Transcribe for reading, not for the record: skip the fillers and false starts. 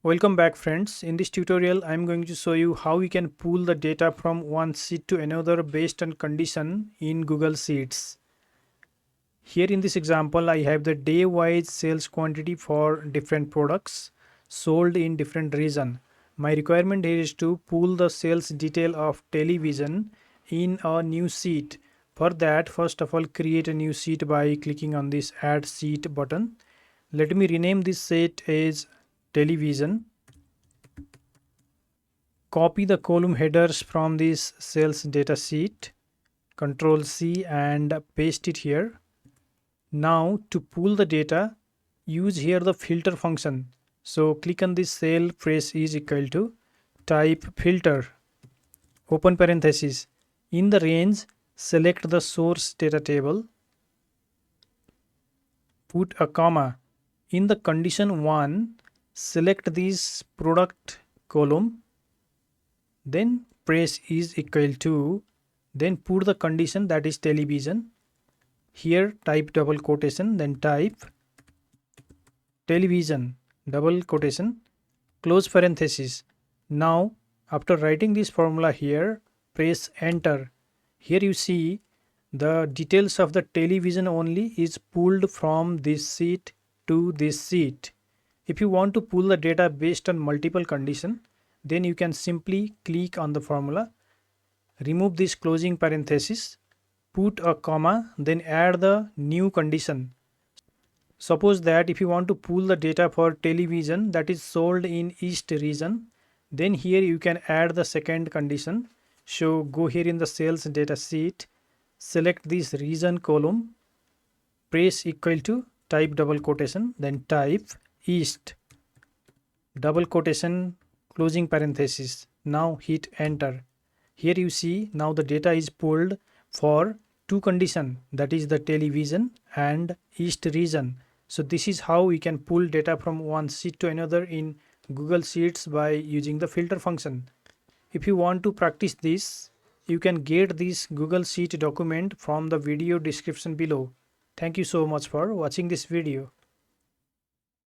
Welcome back friends. In this tutorial I am going to show you how we can pull the data from one sheet to another based on condition in Google Sheets. Here in this example I have the day wise sales quantity for different products sold in different region. My requirement here is to pull the sales detail of television in a new sheet. For that, first of all create a new sheet by clicking on this add sheet button. Let me rename this sheet as television. Copy the column headers from this sales data sheet, Control C and paste it here. Now to pull the data, use here the filter function. So click on this cell, press is equal to, type filter, open parenthesis. In the range, select the source data table, put a comma. In the condition 1, select this product column, then press is equal to, then put the condition that is television. Here type double quotation, then type television double quotation, close parenthesis. Now after writing this formula here, press enter. Here you see the details of the television only is pulled from this sheet to this sheet. If you want to pull the data based on multiple condition, then you can simply click on the formula, remove this closing parenthesis, put a comma, then add the new condition. Suppose that if you want to pull the data for television that is sold in East region, then here you can add the second condition. So go here in the sales data sheet, select this region column, press equal to, type double quotation, then type East double quotation, closing parenthesis. Now hit enter. Here you see now the data is pulled for two condition, that is the television and East region. So this is how we can pull data from one sheet to another in Google Sheets by using the filter function. If you want to practice this, you can get this Google Sheet document from the video description below. Thank you so much for watching this video.